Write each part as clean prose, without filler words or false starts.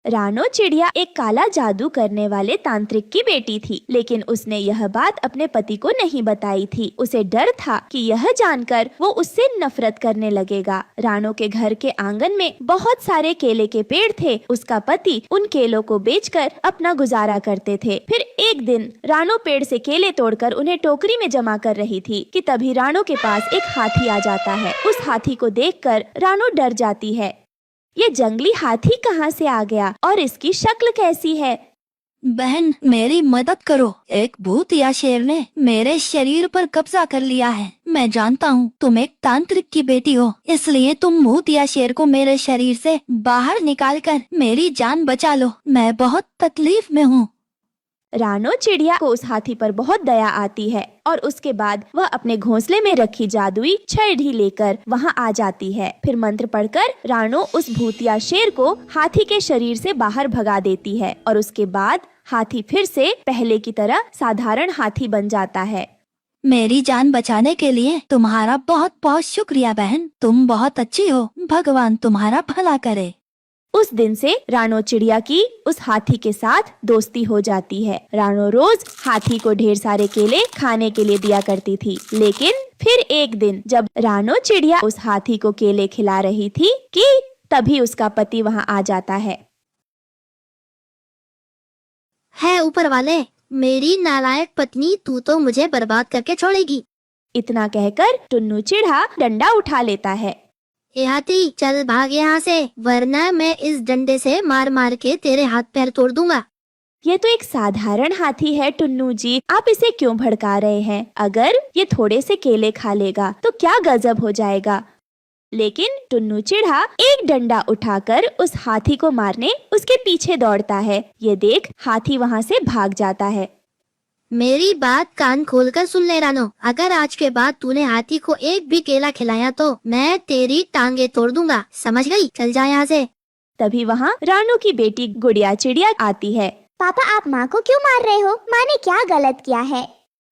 रानो चिड़िया एक काला जादू करने वाले तांत्रिक की बेटी थी, लेकिन उसने यह बात अपने पति को नहीं बताई थी। उसे डर था कि यह जानकर वो उससे नफरत करने लगेगा। रानो के घर के आंगन में बहुत सारे केले के पेड़ थे। उसका पति उन केलों को बेचकर अपना गुजारा करते थे। फिर एक दिन रानो पेड़ से केले तोड़कर उन्हें टोकरी में जमा कर रही थी कि तभी रानो के पास एक हाथी आ जाता है। उस हाथी को देखकर रानो डर जाती है। ये जंगली हाथी कहाँ से आ गया और इसकी शक्ल कैसी है? बहन, मेरी मदद करो। एक भूत या शेर ने मेरे शरीर पर कब्जा कर लिया है। मैं जानता हूँ तुम एक तांत्रिक की बेटी हो, इसलिए तुम भूत या शेर को मेरे शरीर से बाहर निकालकर मेरी जान बचा लो। मैं बहुत तकलीफ में हूँ। रानो चिड़िया को उस हाथी पर बहुत दया आती है और उसके बाद वह अपने घोंसले में रखी जादुई छड़ी लेकर वहाँ आ जाती है। फिर मंत्र पढ़कर रानो उस भूतिया शेर को हाथी के शरीर से बाहर भगा देती है और उसके बाद हाथी फिर से पहले की तरह साधारण हाथी बन जाता है। मेरी जान बचाने के लिए तुम्हारा बहुत बहुत शुक्रिया बहन। तुम बहुत अच्छी हो। भगवान तुम्हारा भला करे। उस दिन से रानो चिड़िया की उस हाथी के साथ दोस्ती हो जाती है। रानो रोज हाथी को ढेर सारे केले खाने के लिए दिया करती थी। लेकिन फिर एक दिन जब रानो चिड़िया उस हाथी को केले खिला रही थी कि तभी उसका पति वहाँ आ जाता है। ऊपर वाले, मेरी नालायक पत्नी, तू तो मुझे बर्बाद करके छोड़ेगी। इतना कहकर टुन्नू चिढ़ा डंडा उठा लेता है। ए हाथी, चल भाग यहाँ से, वरना मैं इस डंडे से मार मार के तेरे हाथ पैर तोड़ दूंगा। ये तो एक साधारण हाथी है टुन्नू जी, आप इसे क्यों भड़का रहे हैं? अगर ये थोड़े से केले खा लेगा तो क्या गजब हो जाएगा। लेकिन टुन्नू चिढ़ा एक डंडा उठाकर उस हाथी को मारने उसके पीछे दौड़ता है। ये देख हाथी वहाँ से भाग जाता है। मेरी बात कान खोलकर सुन ले रानो, अगर आज के बाद तूने हाथी को एक भी केला खिलाया तो मैं तेरी टांगे तोड़ दूंगा, समझ गई? चल जा यहाँ से। तभी वहाँ रानो की बेटी गुड़िया चिड़िया आती है। पापा, आप माँ को क्यों मार रहे हो? माँ ने क्या गलत किया है?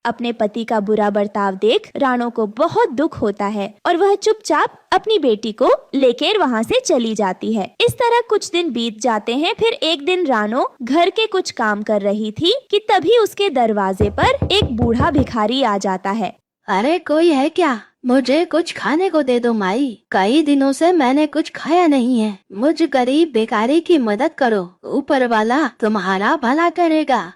अपने पति का बुरा बर्ताव देख रानो को बहुत दुख होता है और वह चुपचाप अपनी बेटी को लेकर वहाँ से चली जाती है। इस तरह कुछ दिन बीत जाते हैं। फिर एक दिन रानो घर के कुछ काम कर रही थी कि तभी उसके दरवाजे पर एक बूढ़ा भिखारी आ जाता है। अरे कोई है क्या? मुझे कुछ खाने को दे दो माई, कई दिनों से मैंने कुछ खाया नहीं है। मुझ गरीब भिखारी की मदद करो, ऊपर वाला तुम्हारा भला करेगा।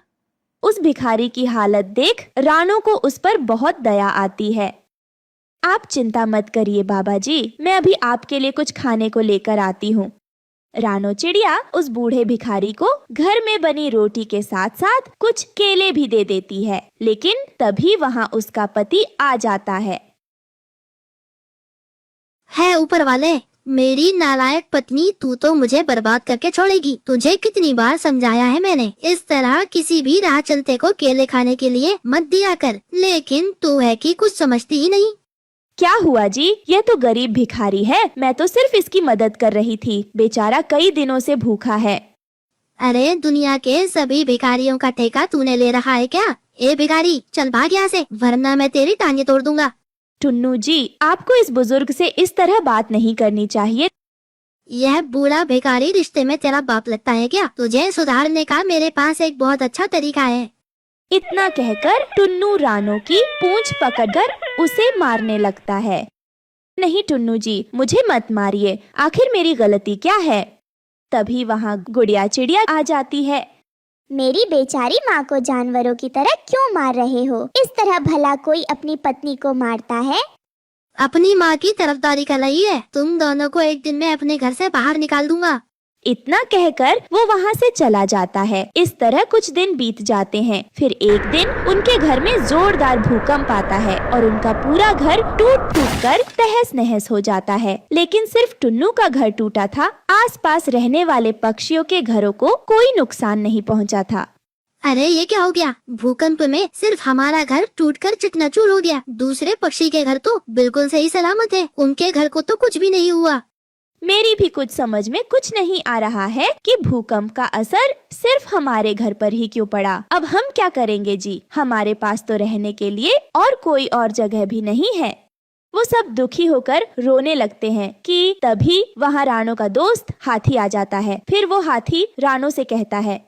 उस भिखारी की हालत देख रानो को उस पर बहुत दया आती है। आप चिंता मत करिए बाबा जी, मैं अभी आपके लिए कुछ खाने को लेकर आती हूँ। रानो चिड़िया उस बूढ़े भिखारी को घर में बनी रोटी के साथ साथ कुछ केले भी दे देती है। लेकिन तभी वहाँ उसका पति आ जाता है। ऊपर वाले, मेरी नालायक पत्नी, तू तो मुझे बर्बाद करके छोड़ेगी। तुझे कितनी बार समझाया है मैंने, इस तरह किसी भी राह चलते को केले खाने के लिए मत दिया कर, लेकिन तू है कि कुछ समझती ही नहीं। क्या हुआ जी? यह तो गरीब भिखारी है, मैं तो सिर्फ इसकी मदद कर रही थी। बेचारा कई दिनों से भूखा है। अरे दुनिया के सभी भिखारियों का ठेका तूने ले रखा है क्या? ए भिखारी, चल भाग यहाँ से, वरना मैं तेरी टांगे तोड़ दूंगा। टुन्नू जी, आपको इस बुजुर्ग से इस तरह बात नहीं करनी चाहिए। यह बूढ़ा भिखारी रिश्ते में तेरा बाप लगता है क्या? तुझे सुधारने का मेरे पास एक बहुत अच्छा तरीका है। इतना कहकर टुन्नू रानो की पूंछ पकड़कर उसे मारने लगता है। नहीं टुन्नू जी, मुझे मत मारिए, आखिर मेरी गलती क्या है? तभी वहाँ गुड़िया चिड़िया आ जाती है। मेरी बेचारी माँ को जानवरों की तरह क्यों मार रहे हो? इस तरह भला कोई अपनी पत्नी को मारता है? अपनी माँ की तरफदारी कर रही है। तुम दोनों को एक दिन में अपने घर से बाहर निकाल दूंगा। इतना कहकर वो वहाँ से चला जाता है। इस तरह कुछ दिन बीत जाते हैं। फिर एक दिन उनके घर में जोरदार भूकंप आता है और उनका पूरा घर टूट टूट कर तहस नहस हो जाता है। लेकिन सिर्फ टुन्नू का घर टूटा था, आसपास रहने वाले पक्षियों के घरों को कोई नुकसान नहीं पहुँचा था। अरे ये क्या हो गया? भूकंप में सिर्फ हमारा घर टूटकर चकनाचूर हो गया, दूसरे पक्षी के घर तो बिल्कुल सही सलामत है, उनके घर को तो कुछ भी नहीं हुआ। मेरी भी कुछ समझ में कुछ नहीं आ रहा है कि भूकंप का असर सिर्फ हमारे घर पर ही क्यों पड़ा। अब हम क्या करेंगे जी? हमारे पास तो रहने के लिए और कोई और जगह भी नहीं है। वो सब दुखी होकर रोने लगते हैं कि तभी वहाँ रानो का दोस्त हाथी आ जाता है। फिर वो हाथी रानो से कहता है,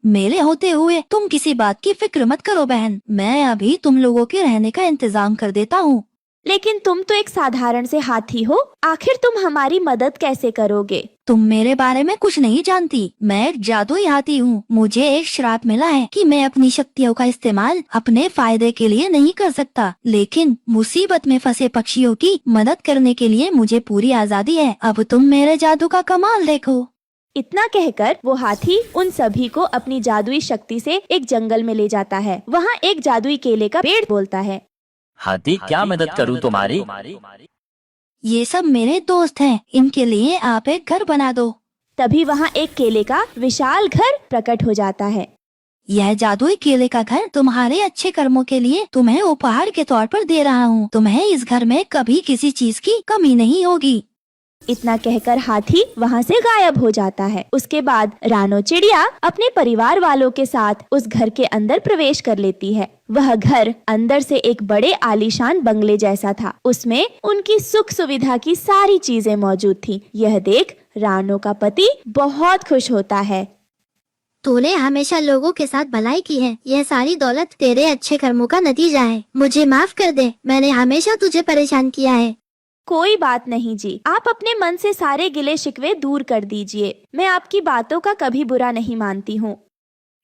मेरे होते हुए तुम किसी बात की फिक्र मत करो बहन, मैं अभी तुम लोगों के रहने का इंतजाम कर देता हूँ। लेकिन तुम तो एक साधारण से हाथी हो, आखिर तुम हमारी मदद कैसे करोगे? तुम मेरे बारे में कुछ नहीं जानती, मैं एक जादुई हाथी हूँ। मुझे एक श्राप मिला है कि मैं अपनी शक्तियों का इस्तेमाल अपने फायदे के लिए नहीं कर सकता, लेकिन मुसीबत में फंसे पक्षियों की मदद करने के लिए मुझे पूरी आजादी है। अब तुम मेरे जादू का कमाल देखो। इतना कहकर वो हाथी उन सभी को अपनी जादुई शक्ति से एक जंगल में ले जाता है। वहाँ एक जादुई केले का पेड़ बोलता है, हाथी क्या मदद करूं तुम्हारी? ये सब मेरे दोस्त हैं, इनके लिए आप एक घर बना दो। तभी वहाँ एक केले का विशाल घर प्रकट हो जाता है। यह जादुई केले का घर तुम्हारे अच्छे कर्मों के लिए तुम्हें उपहार के तौर पर दे रहा हूँ। तुम्हें इस घर में कभी किसी चीज की कमी नहीं होगी। इतना कहकर हाथी वहाँ से गायब हो जाता है। उसके बाद रानो चिड़िया अपने परिवार वालों के साथ उस घर के अंदर प्रवेश कर लेती है। वह घर अंदर से एक बड़े आलीशान बंगले जैसा था। उसमें उनकी सुख सुविधा की सारी चीजें मौजूद थी। यह देख रानो का पति बहुत खुश होता है। तूने हमेशा लोगों के साथ भलाई की है, यह सारी दौलत तेरे अच्छे कर्मों का नतीजा है। मुझे माफ कर दे, मैंने हमेशा तुझे परेशान किया है। कोई बात नहीं जी, आप अपने मन से सारे गिले शिकवे दूर कर दीजिए। मैं आपकी बातों का कभी बुरा नहीं मानती हूँ।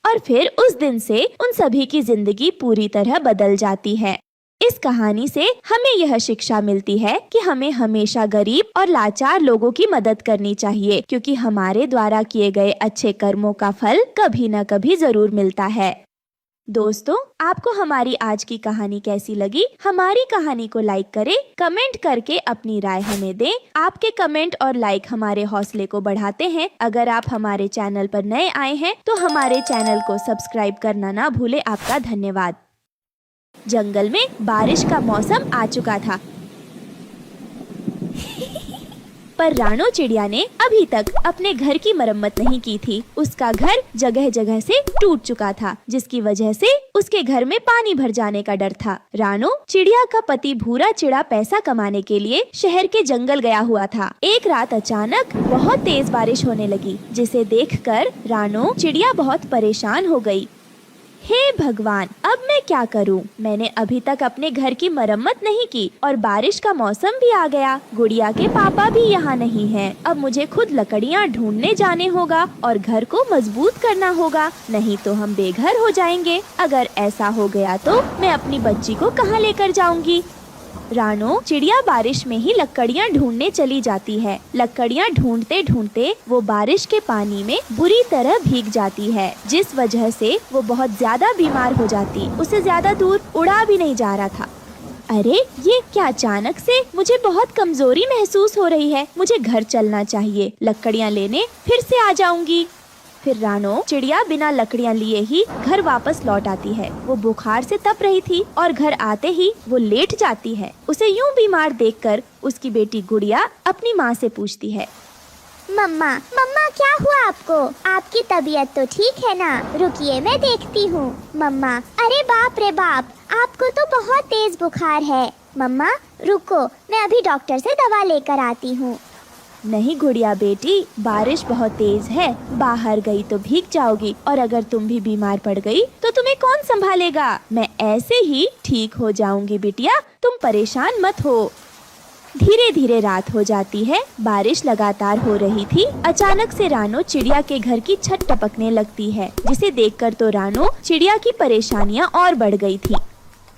और फिर उस दिन से उन सभी की जिंदगी पूरी तरह बदल जाती है। इस कहानी से हमें यह शिक्षा मिलती है कि हमें हमेशा गरीब और लाचार लोगों की मदद करनी चाहिए, क्योंकि हमारे द्वारा किए गए अच्छे कर्मों का फल कभी न कभी जरूर मिलता है। दोस्तों, आपको हमारी आज की कहानी कैसी लगी? हमारी कहानी को लाइक करें, कमेंट करके अपनी राय हमें दें। आपके कमेंट और लाइक हमारे हौसले को बढ़ाते हैं। अगर आप हमारे चैनल पर नए आए हैं तो हमारे चैनल को सब्सक्राइब करना ना भूलें। आपका धन्यवाद। जंगल में बारिश का मौसम आ चुका था, पर रानो चिड़िया ने अभी तक अपने घर की मरम्मत नहीं की थी। उसका घर जगह जगह से टूट चुका था, जिसकी वजह से उसके घर में पानी भर जाने का डर था। रानो चिड़िया का पति भूरा चिड़ा पैसा कमाने के लिए शहर के जंगल गया हुआ था। एक रात अचानक बहुत तेज बारिश होने लगी, जिसे देखकर रानो चिड़िया बहुत परेशान हो गई। हे भगवान, अब मैं क्या करूं? मैंने अभी तक अपने घर की मरम्मत नहीं की और बारिश का मौसम भी आ गया। गुड़िया के पापा भी यहाँ नहीं हैं। अब मुझे खुद लकड़ियाँ ढूंढने जाने होगा और घर को मजबूत करना होगा, नहीं तो हम बेघर हो जाएंगे। अगर ऐसा हो गया तो मैं अपनी बच्ची को कहाँ लेकर जाऊंगी? रानो चिड़िया बारिश में ही लकड़ियाँ ढूंढने चली जाती है। लकड़ियाँ ढूंढते ढूंढते वो बारिश के पानी में बुरी तरह भीग जाती है, जिस वजह से वो बहुत ज्यादा बीमार हो जाती। उसे ज्यादा दूर उड़ा भी नहीं जा रहा था। अरे ये क्या, अचानक से मुझे बहुत कमजोरी महसूस हो रही है। मुझे घर चलना चाहिए, लकड़ियाँ लेने फिर से आ जाऊंगी। फिर रानो चिड़िया बिना लकड़ियाँ लिए ही घर वापस लौट आती है। वो बुखार से तप रही थी और घर आते ही वो लेट जाती है। उसे यूं बीमार देखकर उसकी बेटी गुड़िया अपनी माँ से पूछती है, मम्मा मम्मा क्या हुआ आपको? आपकी तबीयत तो ठीक है ना? रुकिए मैं देखती हूँ। मम्मा, अरे बाप रे बाप, आपको तो बहुत तेज बुखार है। मम्मा रुको, मैं अभी डॉक्टर से दवा लेकर आती हूँ। नहीं गुड़िया बेटी, बारिश बहुत तेज है, बाहर गई तो भीग जाओगी और अगर तुम भी बीमार पड़ गई तो तुम्हें कौन संभालेगा? मैं ऐसे ही ठीक हो जाऊंगी बिटिया, तुम परेशान मत हो। धीरे धीरे रात हो जाती है। बारिश लगातार हो रही थी। अचानक से रानो चिड़िया के घर की छत टपकने लगती है, जिसे देखकर तो रानो चिड़िया की परेशानियाँ और बढ़ गई थी।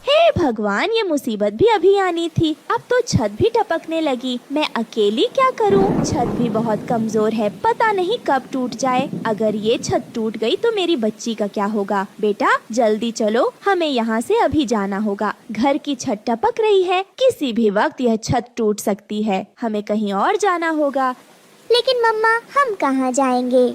हे भगवान, ये मुसीबत भी अभी आनी थी, अब तो छत भी टपकने लगी। मैं अकेली क्या करूं? छत भी बहुत कमजोर है, पता नहीं कब टूट जाए। अगर ये छत टूट गई तो मेरी बच्ची का क्या होगा? बेटा जल्दी चलो, हमें यहाँ से अभी जाना होगा। घर की छत टपक रही है, किसी भी वक्त यह छत टूट सकती है। हमें कहीं और जाना होगा। लेकिन मम्मा, हम कहाँ जाएंगे?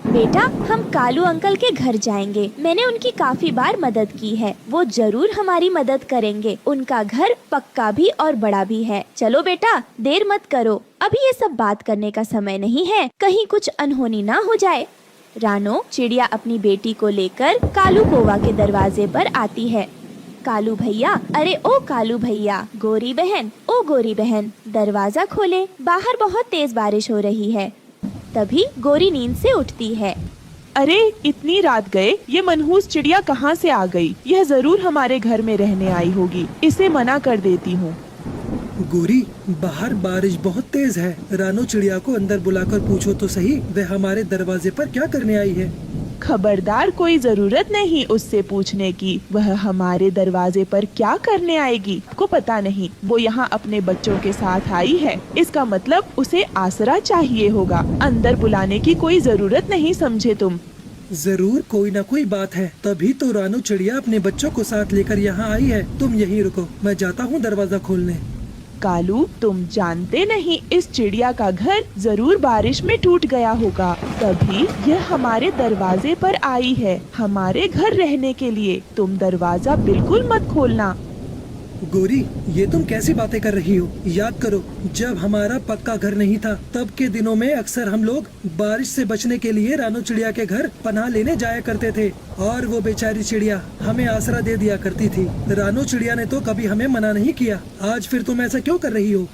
बेटा हम कालू अंकल के घर जाएंगे। मैंने उनकी काफी बार मदद की है, वो जरूर हमारी मदद करेंगे। उनका घर पक्का भी और बड़ा भी है। चलो बेटा, देर मत करो, अभी ये सब बात करने का समय नहीं है, कहीं कुछ अनहोनी ना हो जाए। रानो चिड़िया अपनी बेटी को लेकर कालू कौवा के दरवाजे पर आती है। कालू भैया, अरे ओ कालू भैया, गोरी बहन, ओ गोरी बहन, दरवाजा खोले, बाहर बहुत तेज बारिश हो रही है। तभी गोरी नींद से उठती है। अरे इतनी रात गए, ये मनहूस चिड़िया कहाँ से आ गई? यह जरूर हमारे घर में रहने आई होगी। इसे मना कर देती हूँ। गोरी, बाहर बारिश बहुत तेज है। रानो चिड़िया को अंदर बुलाकर पूछो तो सही, वह हमारे दरवाजे पर क्या करने आई है। खबरदार, कोई जरूरत नहीं उससे पूछने की। वह हमारे दरवाजे पर क्या करने आएगी को पता नहीं। वो यहाँ अपने बच्चों के साथ आई है, इसका मतलब उसे आसरा चाहिए होगा। अंदर बुलाने की कोई जरूरत नहीं, समझे तुम? जरूर कोई ना कोई बात है, तभी तो रानो चिड़िया अपने बच्चों को साथ लेकर यहाँ आई है। तुम यहीं रुको, मैं जाता हूँ दरवाजा खोलने। कालू, तुम जानते नहीं, इस चिड़िया का घर जरूर बारिश में टूट गया होगा, तभी यह हमारे दरवाजे पर आई है हमारे घर रहने के लिए। तुम दरवाजा बिल्कुल मत खोलना। गोरी, ये तुम कैसी बातें कर रही हो? याद करो, जब हमारा पक्का घर नहीं था तब के दिनों में अक्सर हम लोग बारिश से बचने के लिए रानो चिड़िया के घर पनाह लेने जाया करते थे, और वो बेचारी चिड़िया हमें आसरा दे दिया करती थी। रानो चिड़िया ने तो कभी हमें मना नहीं किया। आज फिर तुम ऐसा क्यों कर रही हो?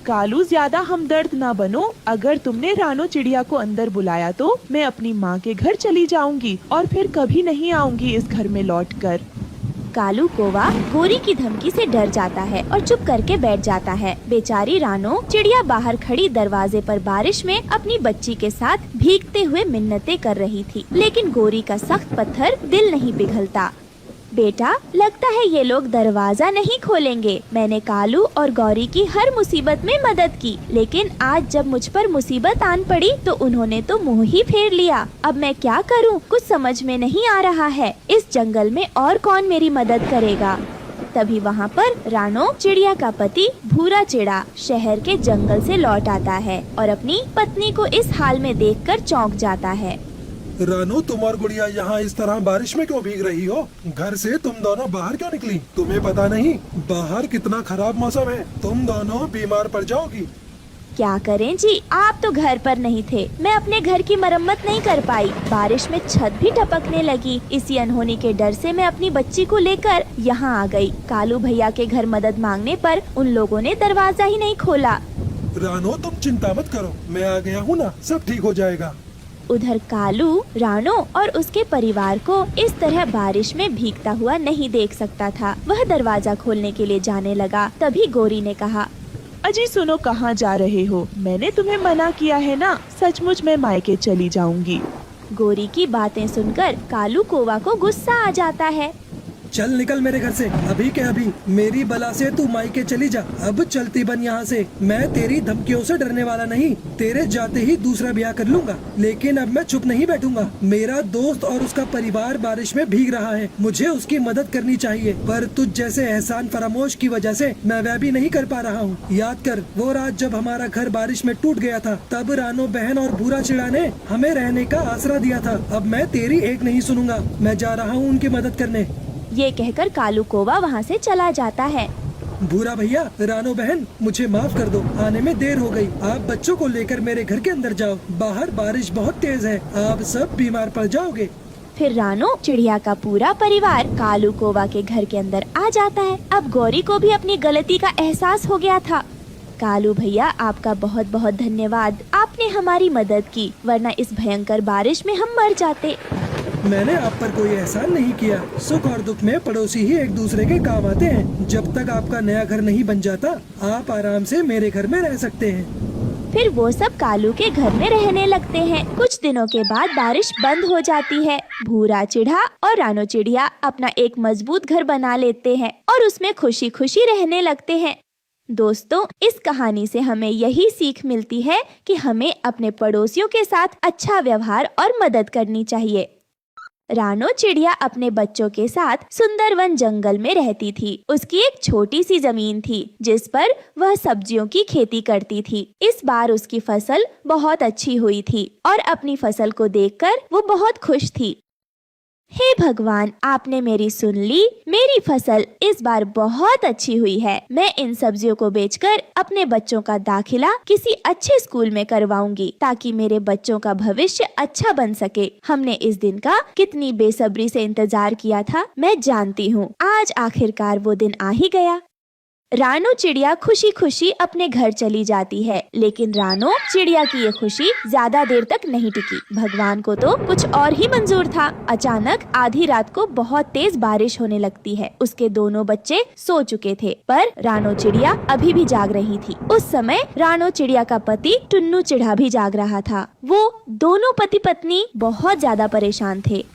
कालू, ज्यादा हमदर्द ना बनो। अगर तुमने रानो चिड़िया को अंदर बुलाया तो मैं अपनी माँ के घर चली जाऊंगी और फिर कभी नहीं आऊंगी इस घर में लौटकर। कालू कौवा गोरी की धमकी से डर जाता है और चुप करके बैठ जाता है। बेचारी रानो चिड़िया बाहर खड़ी दरवाजे पर बारिश में अपनी बच्ची के साथ भीगते हुए मिन्नतें कर रही थी, लेकिन गोरी का सख्त पत्थर दिल नहीं पिघलता। बेटा, लगता है ये लोग दरवाजा नहीं खोलेंगे। मैंने कालू और गौरी की हर मुसीबत में मदद की, लेकिन आज जब मुझ पर मुसीबत आन पड़ी तो उन्होंने तो मुंह ही फेर लिया। अब मैं क्या करूं? कुछ समझ में नहीं आ रहा है। इस जंगल में और कौन मेरी मदद करेगा? तभी वहाँ पर रानो चिड़िया का पति भूरा चिड़ा शहर के जंगल से लौट आता है और अपनी पत्नी को इस हाल में देखकर चौंक जाता है। रानो, तुम और गुड़िया यहाँ इस तरह बारिश में क्यों भीग रही हो? घर से तुम दोनों बाहर क्यों निकली? तुम्हें पता नहीं बाहर कितना खराब मौसम है? तुम दोनों बीमार पड़ जाओगी। क्या करें जी, आप तो घर पर नहीं थे। मैं अपने घर की मरम्मत नहीं कर पाई। बारिश में छत भी टपकने लगी। इसी अनहोनी के डर से मैं अपनी बच्ची को लेकर यहाँ आ गई। कालू भैया के घर मदद मांगने पर उन लोगों ने दरवाजा ही नहीं खोला। रानो, तुम चिंता मत करो, मैं आ गया हूँ ना, सब ठीक हो जाएगा। उधर कालू रानो और उसके परिवार को इस तरह बारिश में भीगता हुआ नहीं देख सकता था। वह दरवाजा खोलने के लिए जाने लगा। तभी गोरी ने कहा, अजी सुनो, कहाँ जा रहे हो? मैंने तुम्हें मना किया है ना। सचमुच मैं मायके चली जाऊंगी। गोरी की बातें सुनकर कालू कौवा को गुस्सा आ जाता है। चल निकल मेरे घर से अभी के अभी। मेरी बला से तू मायके चली जा। अब चलती बन यहाँ से। मैं तेरी धमकियों से डरने वाला नहीं। तेरे जाते ही दूसरा ब्याह कर लूंगा, लेकिन अब मैं चुप नहीं बैठूंगा। मेरा दोस्त और उसका परिवार बारिश में भीग रहा है, मुझे उसकी मदद करनी चाहिए, पर तुझ जैसे एहसान फरामोश की वजह से मैं वह भी नहीं कर पा रहा हूँ। याद कर, वो रात जब हमारा घर बारिश में टूट गया था, तब रानो बहन और भूरा चिड़ा ने हमें रहने का आसरा दिया था। अब मैं तेरी एक नहीं सुनूंगा। मैं जा रहा हूँ उनकी मदद करने। ये कहकर कालू कौवा वहाँ से चला जाता है। भूरा भैया, रानो बहन, मुझे माफ कर दो, आने में देर हो गई। आप बच्चों को लेकर मेरे घर के अंदर जाओ। बाहर बारिश बहुत तेज है, आप सब बीमार पड़ जाओगे। फिर रानो चिड़िया का पूरा परिवार कालू कौवा के घर के अंदर आ जाता है। अब गौरी को भी अपनी गलती का एहसास हो गया था। कालू भैया, आपका बहुत बहुत धन्यवाद। आपने हमारी मदद की, वरना इस भयंकर बारिश में हम मर जाते। मैंने आप पर कोई एहसान नहीं किया। सुख और दुख में पड़ोसी ही एक दूसरे के काम आते हैं। जब तक आपका नया घर नहीं बन जाता, आप आराम से मेरे घर में रह सकते हैं। फिर वो सब कालू के घर में रहने लगते हैं। कुछ दिनों के बाद बारिश बंद हो जाती है। भूरा चिड़ा और रानो चिड़िया अपना एक मजबूत घर बना लेते हैं और उसमें खुशी खुशी रहने लगते हैं। दोस्तों, इस कहानी से हमें यही सीख मिलती है कि हमें अपने पड़ोसियों के साथ अच्छा व्यवहार और मदद करनी चाहिए। रानो चिड़िया अपने बच्चों के साथ सुंदरवन जंगल में रहती थी। उसकी एक छोटी सी जमीन थी जिस पर वह सब्जियों की खेती करती थी। इस बार उसकी फसल बहुत अच्छी हुई थी और अपनी फसल को देखकर वो बहुत खुश थी। हे भगवान, आपने मेरी सुन ली। मेरी फसल इस बार बहुत अच्छी हुई है। मैं इन सब्जियों को बेचकर अपने बच्चों का दाखिला किसी अच्छे स्कूल में करवाऊंगी ताकि मेरे बच्चों का भविष्य अच्छा बन सके। हमने इस दिन का कितनी बेसब्री से इंतजार किया था, मैं जानती हूँ। आज आखिरकार वो दिन आ ही गया। रानू चिड़िया खुशी खुशी अपने घर चली जाती है, लेकिन रानू चिड़िया की ये खुशी ज्यादा देर तक नहीं टिकी। भगवान को तो कुछ और ही मंजूर था। अचानक आधी रात को बहुत तेज बारिश होने लगती है। उसके दोनों बच्चे सो चुके थे, पर रानू चिड़िया अभी भी जाग रही थी। उस समय रानू चिड़िया का पति टुन्नू चिढ़ा भी जाग रहा था। वो दोनों पति पत्नी बहुत ज्यादा परेशान थे।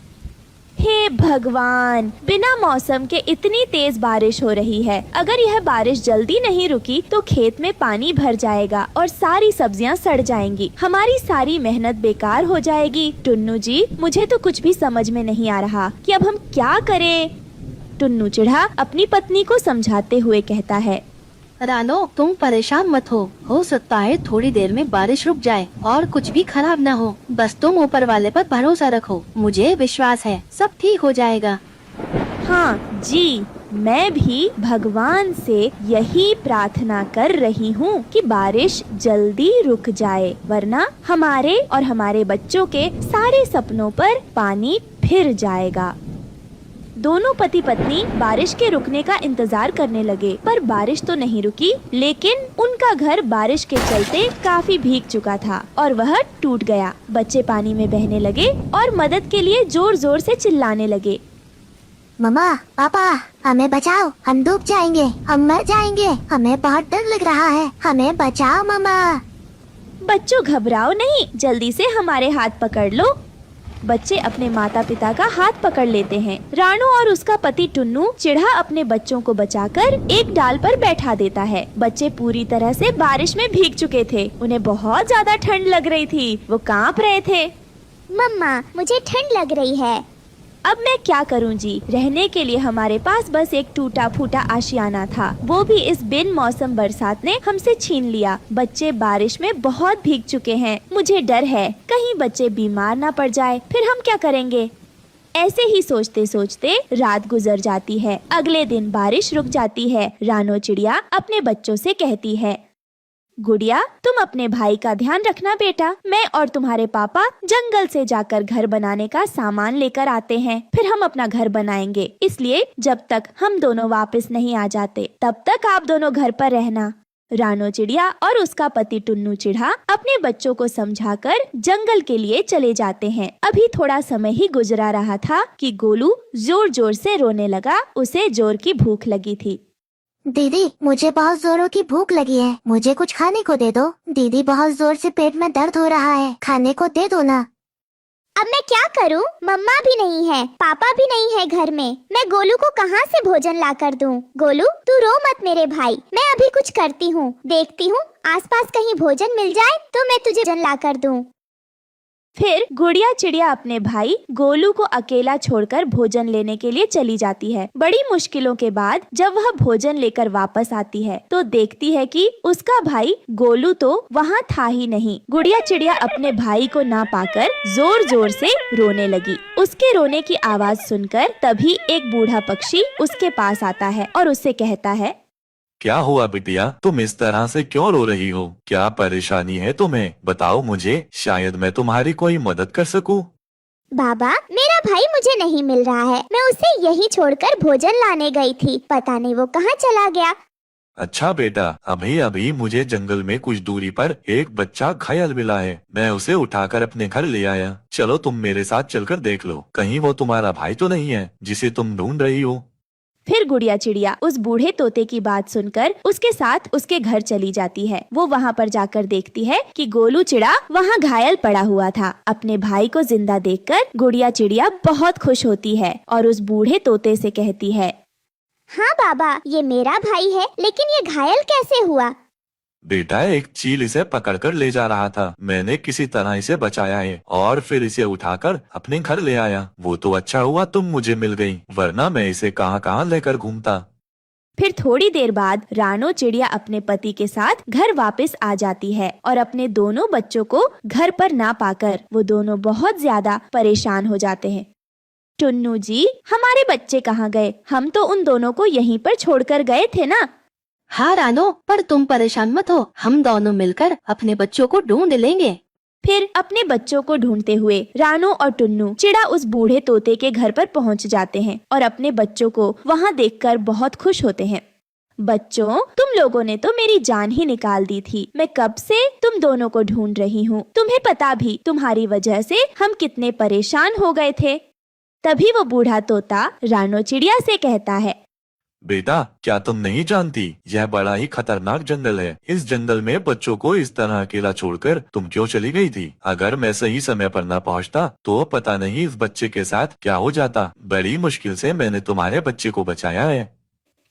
हे भगवान, बिना मौसम के इतनी तेज बारिश हो रही है। अगर यह बारिश जल्दी नहीं रुकी तो खेत में पानी भर जाएगा और सारी सब्जियां सड़ जाएंगी। हमारी सारी मेहनत बेकार हो जाएगी। टुन्नू जी, मुझे तो कुछ भी समझ में नहीं आ रहा कि अब हम क्या करें। टुन्नू चिढ़ा अपनी पत्नी को समझाते हुए कहता है, रानो, तुम परेशान मत हो सकता है थोड़ी देर में बारिश रुक जाए और कुछ भी खराब न हो। बस तुम ऊपर वाले पर भरोसा रखो, मुझे विश्वास है सब ठीक हो जाएगा। हाँ जी, मैं भी भगवान से यही प्रार्थना कर रही हूँ कि बारिश जल्दी रुक जाए, वरना हमारे और हमारे बच्चों के सारे सपनों पर पानी फिर जाएगा। दोनों पति पत्नी बारिश के रुकने का इंतजार करने लगे, पर बारिश तो नहीं रुकी। लेकिन उनका घर बारिश के चलते काफी भीग चुका था और वह टूट गया। बच्चे पानी में बहने लगे और मदद के लिए जोर जोर से चिल्लाने लगे। मम्मा, पापा, हमें बचाओ, हम डूब जाएंगे, हम मर जाएंगे, हमें बहुत डर लग रहा है, हमें बचाओ मम्मा। बच्चों, घबराओ नहीं, जल्दी से हमारे हाथ पकड़ लो। बच्चे अपने माता पिता का हाथ पकड़ लेते हैं। रानू और उसका पति टुन्नू चिढ़ा अपने बच्चों को बचाकर एक डाल पर बैठा देता है। बच्चे पूरी तरह से बारिश में भीग चुके थे। उन्हें बहुत ज्यादा ठंड लग रही थी। वो कांप रहे थे। मम्मा, मुझे ठंड लग रही है। अब मैं क्या करूं जी? रहने के लिए हमारे पास बस एक टूटा फूटा आशियाना था, वो भी इस बिन मौसम बरसात ने हमसे छीन लिया। बच्चे बारिश में बहुत भीग चुके हैं। मुझे डर है कहीं बच्चे बीमार ना पड़ जाए, फिर हम क्या करेंगे? ऐसे ही सोचते सोचते रात गुजर जाती है। अगले दिन बारिश रुक जाती है। रानू चिड़िया अपने बच्चों से कहती है, गुड़िया, तुम अपने भाई का ध्यान रखना बेटा। मैं और तुम्हारे पापा जंगल से जाकर घर बनाने का सामान लेकर आते हैं, फिर हम अपना घर बनाएंगे। इसलिए जब तक हम दोनों वापस नहीं आ जाते तब तक आप दोनों घर पर रहना। रानू चिड़िया और उसका पति टुन्नू चिढ़ा अपने बच्चों को समझाकर जंगल के लिए चले जाते हैं। अभी थोड़ा समय ही गुजरा रहा था कि गोलू जोर जोर से रोने लगा। उसे जोर की भूख लगी थी। दीदी, मुझे बहुत जोरों की भूख लगी है, मुझे कुछ खाने को दे दो। दीदी, बहुत जोर से पेट में दर्द हो रहा है, खाने को दे दो ना। अब मैं क्या करूं? मम्मा भी नहीं है, पापा भी नहीं है घर में। मैं गोलू को कहां से भोजन ला कर दूं? गोलू, तू रो मत मेरे भाई, मैं अभी कुछ करती हूं। देखती हूं आसपास कहीं भोजन मिल जाए तो मैं तुझे भोजन ला कर दूं। फिर गुड़िया चिड़िया अपने भाई गोलू को अकेला छोड़कर भोजन लेने के लिए चली जाती है। बड़ी मुश्किलों के बाद जब वह भोजन लेकर वापस आती है तो देखती है कि उसका भाई गोलू तो वहाँ था ही नहीं। गुड़िया चिड़िया अपने भाई को ना पाकर जोर जोर से रोने लगी। उसके रोने की आवाज सुनकर तभी एक बूढ़ा पक्षी उसके पास आता है और उससे कहता है, क्या हुआ बिटिया, तुम इस तरह से क्यों रो रही हो? क्या परेशानी है तुम्हें? बताओ मुझे, शायद मैं तुम्हारी कोई मदद कर सकूं। बाबा, मेरा भाई मुझे नहीं मिल रहा है। मैं उसे यही छोड़कर भोजन लाने गई थी, पता नहीं वो कहाँ चला गया। अच्छा बेटा, अभी अभी मुझे जंगल में कुछ दूरी पर एक बच्चा घायल मिला है। मैं उसे उठाकर अपने घर ले आया। चलो तुम मेरे साथ चलकर देख लो, कहीं वो तुम्हारा भाई तो नहीं है जिसे तुम ढूंढ रही हो। फिर गुड़िया चिड़िया उस बूढ़े तोते की बात सुनकर उसके साथ उसके घर चली जाती है। वो वहाँ पर जाकर देखती है कि गोलू चिड़ा वहाँ घायल पड़ा हुआ था। अपने भाई को जिंदा देखकर गुड़िया चिड़िया बहुत खुश होती है और उस बूढ़े तोते से कहती है, हाँ बाबा, ये मेरा भाई है, लेकिन ये घायल कैसे हुआ? बेटा, एक चील इसे पकड़कर ले जा रहा था। मैंने किसी तरह इसे बचाया है और फिर इसे उठाकर अपने घर ले आया। वो तो अच्छा हुआ तुम मुझे मिल गई, वरना मैं इसे कहाँ कहाँ लेकर घूमता। फिर थोड़ी देर बाद रानू चिड़िया अपने पति के साथ घर वापस आ जाती है और अपने दोनों बच्चों को घर पर ना पाकर वो दोनों बहुत ज्यादा परेशान हो जाते हैं। टुन्नू जी, हमारे बच्चे कहाँ गए? हम तो उन दोनों को यहीं पर छोड़कर गए थे ना। हाँ रानो, पर तुम परेशान मत हो, हम दोनों मिलकर अपने बच्चों को ढूंढ लेंगे। फिर अपने बच्चों को ढूंढते हुए रानो और टुन्नू चिड़ा उस बूढ़े तोते के घर पर पहुंच जाते हैं और अपने बच्चों को वहां देखकर बहुत खुश होते हैं। बच्चों, तुम लोगों ने तो मेरी जान ही निकाल दी थी। मैं कब से तुम दोनों को ढूंढ रही हूँ। तुम्हें पता भी, तुम्हारी वजह से हम कितने परेशान हो गए थे। तभी वो बूढ़ा तोता रानो चिड़िया से कहता है, बेटा, क्या तुम नहीं जानती, यह बड़ा ही खतरनाक जंगल है। इस जंगल में बच्चों को इस तरह अकेला छोड़कर तुम क्यों चली गई थी? अगर मैं सही समय पर न पहुंचता तो पता नहीं इस बच्चे के साथ क्या हो जाता। बड़ी मुश्किल से मैंने तुम्हारे बच्चे को बचाया है।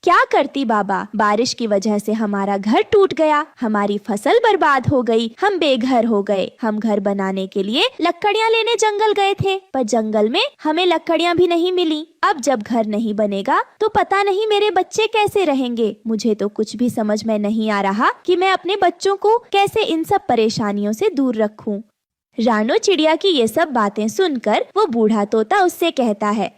क्या करती बाबा, बारिश की वजह से हमारा घर टूट गया, हमारी फसल बर्बाद हो गई, हम बेघर हो गए। हम घर बनाने के लिए लकड़ियाँ लेने जंगल गए थे, पर जंगल में हमें लकड़ियाँ भी नहीं मिली। अब जब घर नहीं बनेगा तो पता नहीं मेरे बच्चे कैसे रहेंगे। मुझे तो कुछ भी समझ में नहीं आ रहा कि मैं अपने बच्चों को कैसे इन सब परेशानियों से दूर रखूं। रानो चिड़िया की ये सब बातें सुनकर वो बूढ़ा तोता उससे कहता है,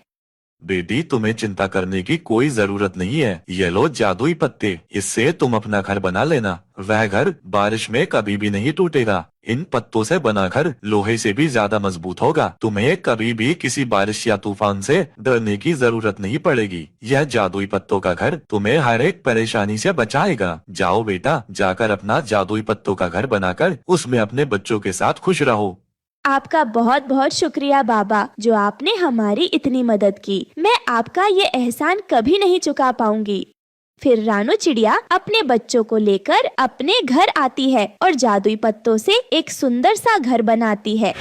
बेटी, तुम्हें चिंता करने की कोई जरूरत नहीं है। ये लो जादुई पत्ते, इससे तुम अपना घर बना लेना। वह घर बारिश में कभी भी नहीं टूटेगा। इन पत्तों से बना घर लोहे से भी ज्यादा मजबूत होगा। तुम्हें कभी भी किसी बारिश या तूफान से डरने की जरूरत नहीं पड़ेगी। यह जादुई पत्तों का घर तुम्हें हर एक परेशानी से बचाएगा। जाओ बेटा, जाकर अपना जादुई पत्तों का घर बनाकर उसमें अपने बच्चों के साथ खुश रहो। आपका बहुत बहुत शुक्रिया बाबा, जो आपने हमारी इतनी मदद की। मैं आपका ये एहसान कभी नहीं चुका पाऊंगी। फिर रानो चिड़िया अपने बच्चों को लेकर अपने घर आती है और जादुई पत्तों से एक सुंदर सा घर बनाती है।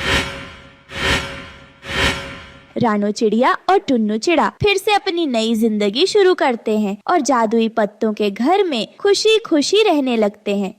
रानो चिड़िया और टुन्नू चिड़ा फिर से अपनी नई जिंदगी शुरू करते हैं और जादुई पत्तों के घर में खुशी खुशी रहने लगते हैं।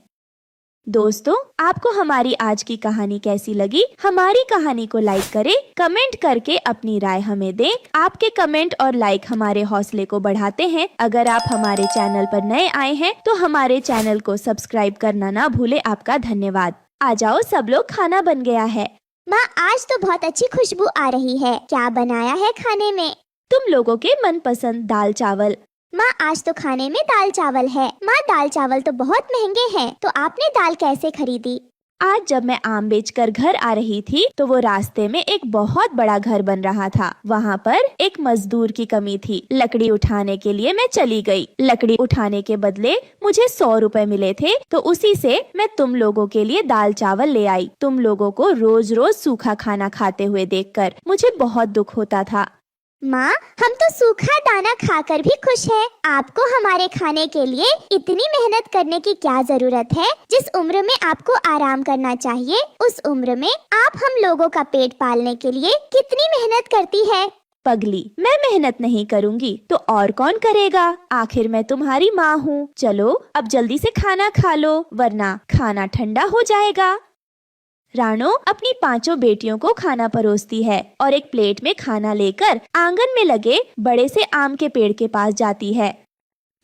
दोस्तों, आपको हमारी आज की कहानी कैसी लगी? हमारी कहानी को लाइक करें, कमेंट करके अपनी राय हमें दें। आपके कमेंट और लाइक हमारे हौसले को बढ़ाते हैं। अगर आप हमारे चैनल पर नए आए हैं तो हमारे चैनल को सब्सक्राइब करना ना भूले। आपका धन्यवाद। आ जाओ सब लोग, खाना बन गया है। माँ, आज तो बहुत अच्छी खुशबू आ रही है। क्या बनाया है खाने में? तुम लोगों के मनपसंद दाल चावल। माँ, आज तो खाने में दाल चावल है। माँ, दाल चावल तो बहुत महंगे हैं, तो आपने दाल कैसे खरीदी? आज जब मैं आम बेचकर घर आ रही थी तो वो रास्ते में एक बहुत बड़ा घर बन रहा था। वहाँ पर एक मजदूर की कमी थी। लकड़ी उठाने के लिए मैं चली गई। लकड़ी उठाने के बदले मुझे 100 रुपए मिले थे, तो उसी से मैं तुम लोगों के लिए दाल चावल ले आई। तुम लोगों को रोज रोज सूखा खाना खाते हुए देखकर मुझे बहुत दुख होता था। माँ, हम तो सूखा दाना खाकर भी खुश हैं। आपको हमारे खाने के लिए इतनी मेहनत करने की क्या जरूरत है? जिस उम्र में आपको आराम करना चाहिए, उस उम्र में आप हम लोगों का पेट पालने के लिए कितनी मेहनत करती है। पगली, मैं मेहनत नहीं करूँगी तो और कौन करेगा? आखिर मैं तुम्हारी माँ हूँ। चलो अब जल्दी से खाना खा लो, वरना खाना ठंडा हो जाएगा। रानो अपनी 5 बेटियों को खाना परोसती है और एक प्लेट में खाना लेकर आंगन में लगे बड़े से आम के पेड़ के पास जाती है।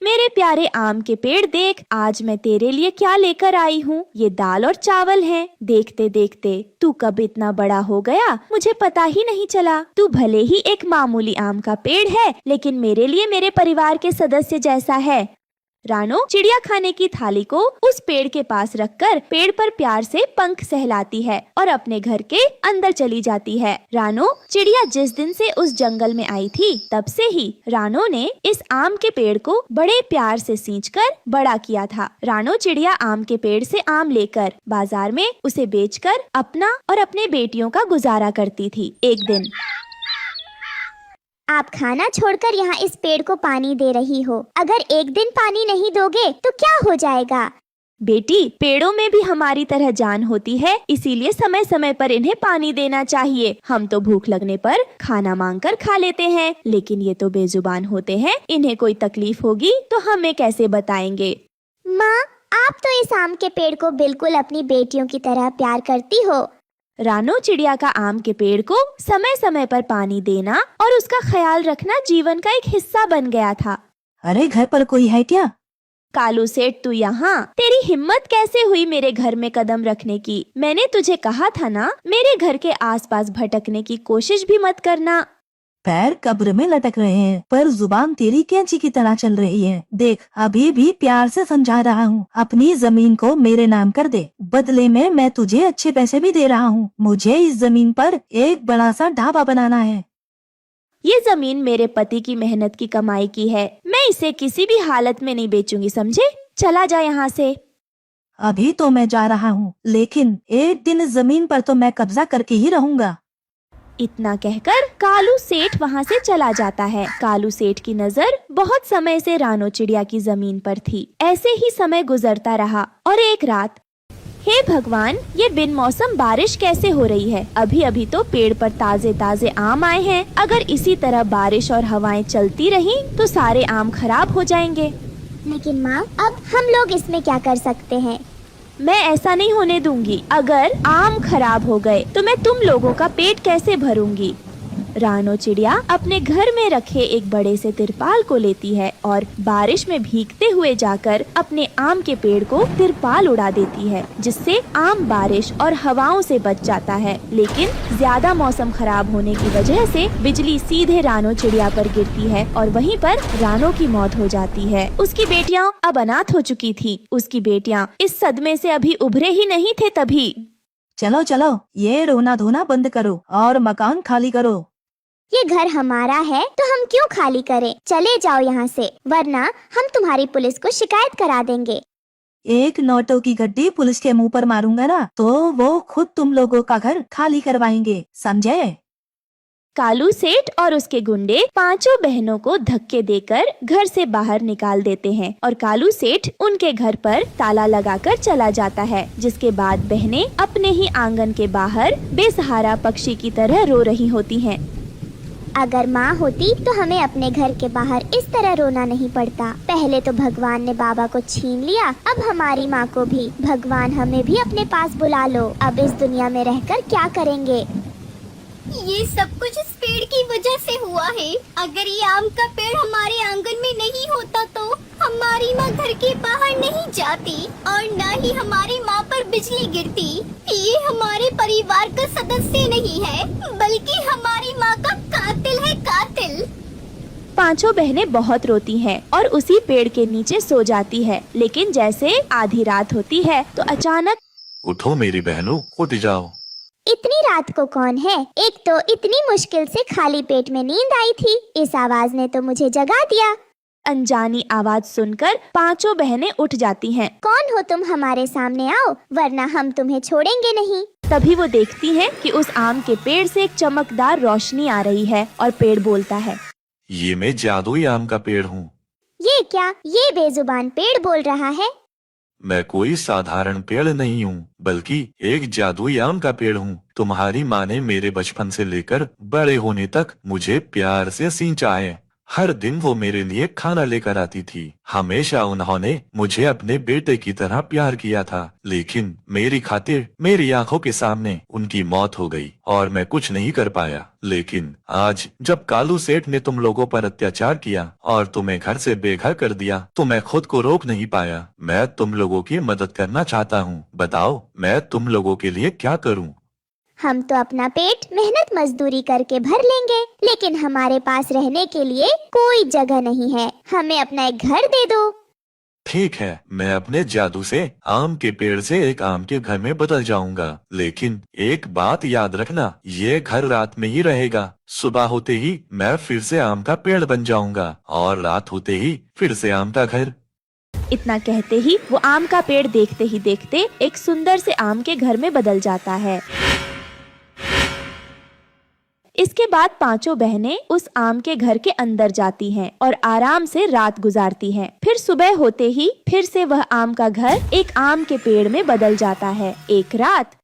मेरे प्यारे आम के पेड़, देख आज मैं तेरे लिए क्या लेकर आई हूँ। ये दाल और चावल हैं। देखते देखते तू कब इतना बड़ा हो गया, मुझे पता ही नहीं चला। तू भले ही एक मामूली आम का पेड़ है, लेकिन मेरे लिए मेरे परिवार के सदस्य जैसा है। रानो चिड़िया खाने की थाली को उस पेड़ के पास रखकर पेड़ पर प्यार से पंख सहलाती है और अपने घर के अंदर चली जाती है। रानो चिड़िया जिस दिन से उस जंगल में आई थी, तब से ही रानो ने इस आम के पेड़ को बड़े प्यार से सींचकर बड़ा किया था। रानो चिड़िया आम के पेड़ से आम लेकर बाजार में उसे बेचकर अपना और अपने बेटियों का गुजारा करती थी। एक दिन, आप खाना छोड़कर यहाँ इस पेड़ को पानी दे रही हो। अगर एक दिन पानी नहीं दोगे तो क्या हो जाएगा? बेटी, पेड़ों में भी हमारी तरह जान होती है, इसीलिए समय समय पर इन्हें पानी देना चाहिए। हम तो भूख लगने पर खाना मांगकर खा लेते हैं, लेकिन ये तो बेजुबान होते हैं। इन्हें कोई तकलीफ होगी तो हमें कैसे बताएंगे? माँ, आप तो इस आम के पेड़ को बिल्कुल अपनी बेटियों की तरह प्यार करती हो। रानो चिड़िया का आम के पेड़ को समय समय पर पानी देना और उसका ख्याल रखना जीवन का एक हिस्सा बन गया था। अरे घर पर कोई है क्या? कालू सेठ, तू यहाँ? तेरी हिम्मत कैसे हुई मेरे घर में कदम रखने की? मैंने तुझे कहा था ना, मेरे घर के आसपास भटकने की कोशिश भी मत करना। पैर कब्र में लटक रहे हैं पर जुबान तेरी कैंची की तरह चल रही है। देख अभी भी प्यार से समझा रहा हूँ, अपनी जमीन को मेरे नाम कर दे, बदले में मैं तुझे अच्छे पैसे भी दे रहा हूँ। मुझे इस जमीन पर एक बड़ा सा ढाबा बनाना है। ये जमीन मेरे पति की मेहनत की कमाई की है, मैं इसे किसी भी हालत में नहीं बेचूंगी, समझे? चला जा यहाँ से। अभी तो मैं जा रहा हूँ, लेकिन एक दिन इस जमीन पर तो मैं कब्जा करके ही रहूँगा। इतना कहकर कालू सेठ वहाँ से चला जाता है। कालू सेठ की नजर बहुत समय से रानो चिड़िया की जमीन पर थी। ऐसे ही समय गुजरता रहा और एक रात, हे भगवान, ये बिन मौसम बारिश कैसे हो रही है? अभी अभी तो पेड़ पर ताजे ताजे आम आए हैं। अगर इसी तरह बारिश और हवाएं चलती रहीं तो सारे आम खराब हो जाएंगे। लेकिन माँ, अब हम लोग इसमें क्या कर सकते हैं? मैं ऐसा नहीं होने दूंगी। अगर आम खराब हो गए तो मैं तुम लोगों का पेट कैसे भरूंगी? रानो चिड़िया अपने घर में रखे एक बड़े से तिरपाल को लेती है और बारिश में भीगते हुए जाकर अपने आम के पेड़ को तिरपाल उड़ा देती है, जिससे आम बारिश और हवाओं से बच जाता है। लेकिन ज्यादा मौसम खराब होने की वजह से बिजली सीधे रानो चिड़िया पर गिरती है और वहीं पर रानो की मौत हो जाती है। उसकी बेटियां अब अनाथ हो चुकी थी। उसकी बेटियां इस सदमे से अभी उभरे ही नहीं थे। तभी चलो चलो, ये रोना धोना बंद करो और मकान खाली करो। ये घर हमारा है तो हम क्यों खाली करें? चले जाओ यहाँ से, वरना हम तुम्हारी पुलिस को शिकायत करा देंगे। एक नोटों की गड्डी पुलिस के मुंह पर मारूंगा ना तो वो खुद तुम लोगों का घर खाली करवाएंगे, समझे? कालू सेठ और उसके गुंडे पांचों बहनों को धक्के देकर घर से बाहर निकाल देते हैं और कालू सेठ उनके घर पर ताला लगाकर चला जाता है। जिसके बाद बहनें अपने ही आंगन के बाहर बेसहारा पक्षी की तरह रो रही होती हैं। अगर माँ होती तो हमें अपने घर के बाहर इस तरह रोना नहीं पड़ता। पहले तो भगवान ने बाबा को छीन लिया, अब हमारी माँ को भी। भगवान हमें भी अपने पास बुला लो। अब इस दुनिया में रहकर क्या करेंगे? ये सब कुछ इस पेड़ की वजह से हुआ है। अगर ये आम का पेड़ हमारे आंगन में नहीं होता तो हमारी माँ घर के बाहर नहीं जाती और न ही हमारी माँ पर बिजली गिरती। ये हमारे परिवार का सदस्य नहीं है, बल्कि हमारी माँ का कातिल है, कातिल। पांचों बहनें बहुत रोती हैं और उसी पेड़ के नीचे सो जाती है। लेकिन जैसे आधी रात होती है तो अचानक, उठो मेरी बहनों, उठ जाओ। इतनी रात को कौन है? एक तो इतनी मुश्किल से खाली पेट में नींद आई थी, इस आवाज ने तो मुझे जगा दिया। अनजानी आवाज सुनकर पांचों बहनें उठ जाती हैं। कौन हो तुम? हमारे सामने आओ, वरना हम तुम्हें छोड़ेंगे नहीं। तभी वो देखती हैं कि उस आम के पेड़ से एक चमकदार रोशनी आ रही है और पेड़ बोलता है, ये मैं जादुई आम का पेड़ हूँ। ये क्या? ये बेजुबान पेड़ बोल रहा है? मैं कोई साधारण पेड़ नहीं हूँ, बल्कि एक जादुई आम का पेड़ हूँ। तुम्हारी माँ ने मेरे बचपन से लेकर बड़े होने तक मुझे प्यार से सींचा है। हर दिन वो मेरे लिए खाना लेकर आती थी। हमेशा उन्होंने मुझे अपने बेटे की तरह प्यार किया था, लेकिन मेरी खातिर मेरी आंखों के सामने उनकी मौत हो गई और मैं कुछ नहीं कर पाया। लेकिन आज जब कालू सेठ ने तुम लोगों पर अत्याचार किया और तुम्हें घर से बेघर कर दिया तो मैं खुद को रोक नहीं पाया। मैं तुम लोगों की मदद करना चाहता हूँ। बताओ मैं तुम लोगों के लिए क्या करूँ? हम तो अपना पेट मेहनत मजदूरी करके भर लेंगे, लेकिन हमारे पास रहने के लिए कोई जगह नहीं है। हमें अपना एक घर दे दो। ठीक है, मैं अपने जादू से आम के पेड़ से एक आम के घर में बदल जाऊंगा। लेकिन एक बात याद रखना, ये घर रात में ही रहेगा। सुबह होते ही मैं फिर से आम का पेड़ बन जाऊंगा और रात होते ही फिर से आम का घर। इतना कहते ही वो आम का पेड़ देखते ही देखते एक सुंदर से आम के घर में बदल जाता है। इसके बाद पांचों बहनें उस आम के घर के अंदर जाती हैं और आराम से रात गुजारती हैं। फिर सुबह होते ही फिर से वह आम का घर एक आम के पेड़ में बदल जाता है। एक रात,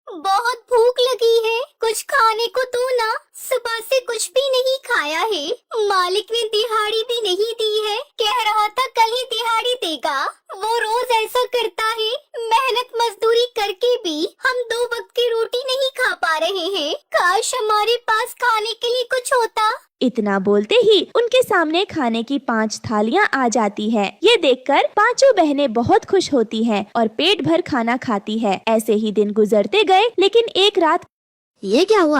बहुत भूख लगी है, कुछ खाने को दो ना। सुबह से कुछ भी नहीं खाया है। मालिक ने दिहाड़ी भी नहीं दी है, कह रहा था कल ही दिहाड़ी देगा। वो रोज ऐसा करता है। मेहनत मजदूरी करके भी हम 2 वक्त की रोटी नहीं खा पा रहे हैं। काश हमारे पास खाने के लिए कुछ होता। इतना बोलते ही उनके सामने खाने की 5 थालियां आ जाती है। ये देखकर पांचों बहनें बहुत खुश होती हैं और पेट भर खाना खाती है। ऐसे ही दिन गुजरते गए, लेकिन एक रात, ये क्या हुआ?